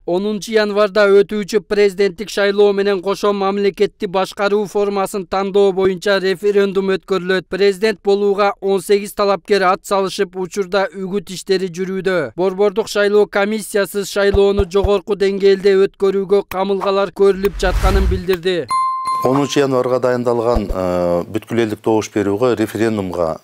10 январда өтүүчү президенттик шайлоо менен кошо мамлекетти башкаруу формасын тандоо боюнча референдум өткөрүлөт. Президент болууга 18 талапкер ат салышып, учурда үгүт иштери жүрүүдө. Борбордук шайлоо комиссиясы шайлоону жогорку деңгээлде өткөрүүгө камылгалар көрүлүп жатканын билдирди. 10 январга дайындалган бүткүл элдик добуш берүүгө референдумга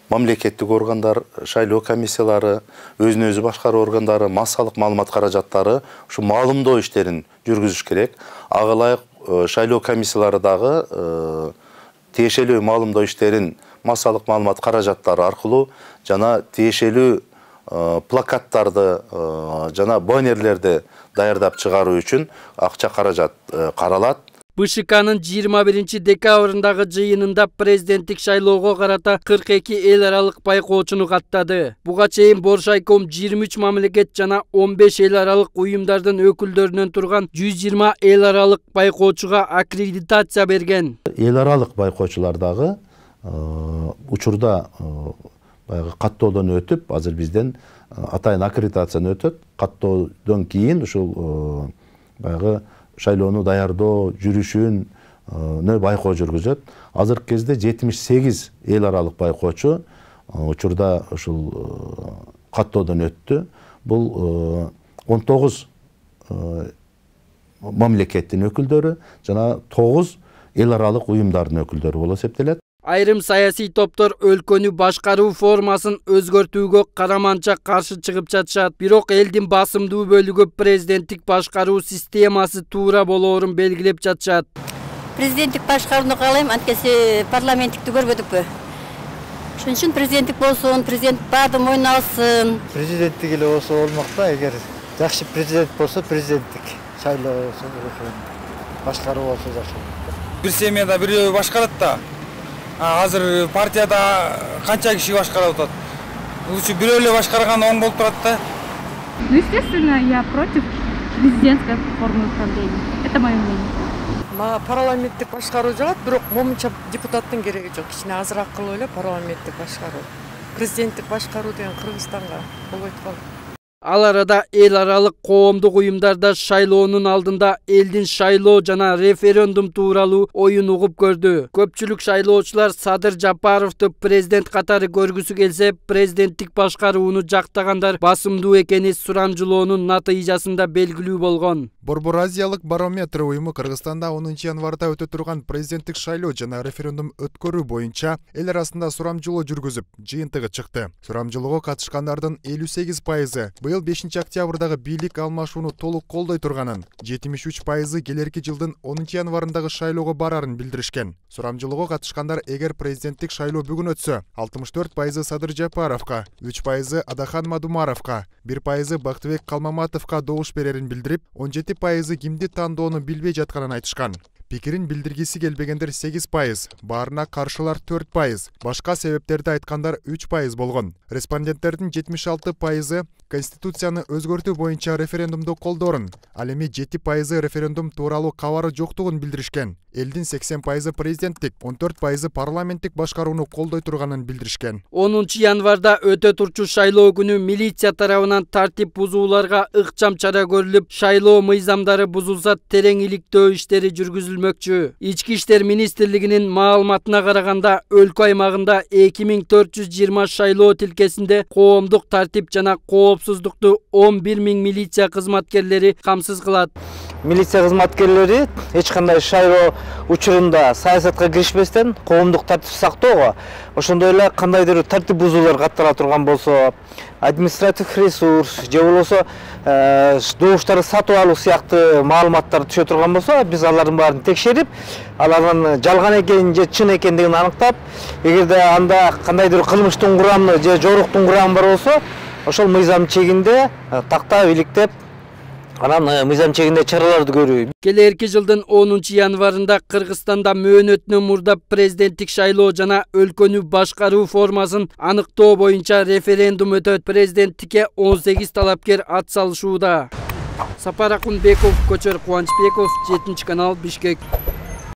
мамлекеттик органдар, шайлоо комиссиялары, өзүн өзү башкаруу органдары, массалык маалымат каражаттары ушу маалымдоо иштерин жүргүзүш керек. Ага ылайык шайлоо комиссиялары дагы тиешелүү маалымдоо иштерин массалык маалымат каражаттары аркылуу жана тиешелүү плакаттарды жана баннерлерди даярдап чыгаруу үчүн акча каражат каралат. БШКнын 21 декабрындагы жыйынында президенттик шайлоого карата 42 эл аралык байкоочуну каттады. Буга чейин Боршайком 23 мамлекет жана 15 эл аралык уюмдардын өкүлдөрүнөн турган 120 эл аралык байкоочуга аккредитация берген. Эл аралык байкоочулар дагы учурда баягы каттоодон өтүп, азыр бизден атайын аккредитациядан өтөт. Каттоодон кийин ушул баягы шайлоону даярдоо жүрүшүн байкоо жүргүзөт. Азыркы кезде 78 эл аралык байкоочу учурда ушул каттоодон өттү. Бул 19 мамлекеттин өкүлдөрү жана 9 эл аралык уюмдардын өкүлдөрү болуп эсептелет. Айрым саясий топтор өлкөнү башкаруу формасын өзгөртүүгө караманча каршы чыгып жатышат. Бирок элдин басымдуу бөлүгү президенттик башкаруу системасы туура болоорун белгилеп жатышат. Президенттик башкарууну каалайм, анткени парламенттикти көрбөдүкпү. Ошон үчүн президенттик болсун, президент баардыгын мойнуна алсын. Президенттик эле болсо болмок да, эгер жакшы президент болсо президенттик шайлоо башкаруу болсо жакшы. Бир семьяда бирөө башкарат да. Азыр партияда канча киши башкарып атат. Лучше бирөө эле башкарган оң болуп турат да. Ну, естественно, я против президентской формы управления. Это мое мнение. Мага парламенттик башкаруу жагат, бирок момунча депутаттын кереги жок. Кичине азыраак кылып эле парламенттик башкаруу. Президенттик башкаруу деген Кыргызстанга болбойт калды. Ал арада эл аралык коомдук уюмдарда шайлоонун алдында элдин шайлоо жана референдум тууралуу оюн угуп көрдү. Көпчүлүк шайлоочулар Садыр Жапаровду президент катары көргүсү келсе, президенттик башкарууну жактагандар басымдуу экени сурамжылоонун натыйжасында белгилүү болгон. Борбор Азиялык барометр уюму Кыргызстанда 10 январда өтө турган президенттик шайлоо жана референдум өткөрүү боюнча эл арасында сурамжылоо жүргүзүп, жыйынтыгы чыкты. Сурамжылоого катышкандардын 58% быйыл 5 октябрдагы бийлик алмашууну толук колдой турганын, 73% келерки жылдын 10 январындагы шайлоого барарын билдиришкен. Сурамжылоого катышкандар эгер президенттик шайлоо бүгүн өтсө, 64% Садыр Жапаровка, 3% Адахан Мадумаровка, 1% Бактыбек Калмаматовка добуш берерин билдирип, 17% кимди тандоону билбей жатканын айтышкан. Пикирин билдиргиси келбегендер 8%, баарына каршылар 4%, башка себептерди айткандар 3% болгон. Респонденттердин 76% Конституцияны өзгөртүү боюнча референдумду колдоорун, ал эми 7% референдум тууралуу кабары жоктугун билдиришкен. Элдин 80% президенттик, 14% парламенттик башкарууну колдой турганын билдиришкен. 10 январда өтө турчу шайлоо күнү милиция тарабынан тартип бузууларга ыкчам чара көрүлүп, шайлоо мыйзамдары бузулса терең иликтөө иштери жүргүзүлмөкчү. Ички иштер министрлигинин маалыматына караганда, өлкө аймагында 2420 шайлоо тилкесинде коомдук тартип жана коопсуздукту 11.000 милиция кызматкерлери камсыз кылат. Милиция кызматкерлери эч кандай шайлоо учурунда саясатка киришпестен коомдук тартип сактоого, ошондой эле кандайдыр тартип бузуулар каттала турган болсо, административдик ресурс же болбосо добуштарды сатып алуу сыяктуу маалыматтар түшө турган болсо, биз алардын баарын текшерип, алардын жалган экенин же чын экендигин аныктап, эгерде анда кандайдыр кылмыштын курамы же жоруктун курамы бар болсо, ошол мыйзам чегинде тактап иликтеп, анан мыйзам чегинде чараларды көрүү. Келерки жылдын 10 январында Кыргызстанда мөөнөтүнөн мурда президенттик шайлоо жана өлкөнү башкаруу формасын аныктоо боюнча референдум өтөт. Президенттикке 18 талапкер ат салышууда. Сапар Акунбеков, Көчөр Кубанычбеков, 7 канал, Бишкек.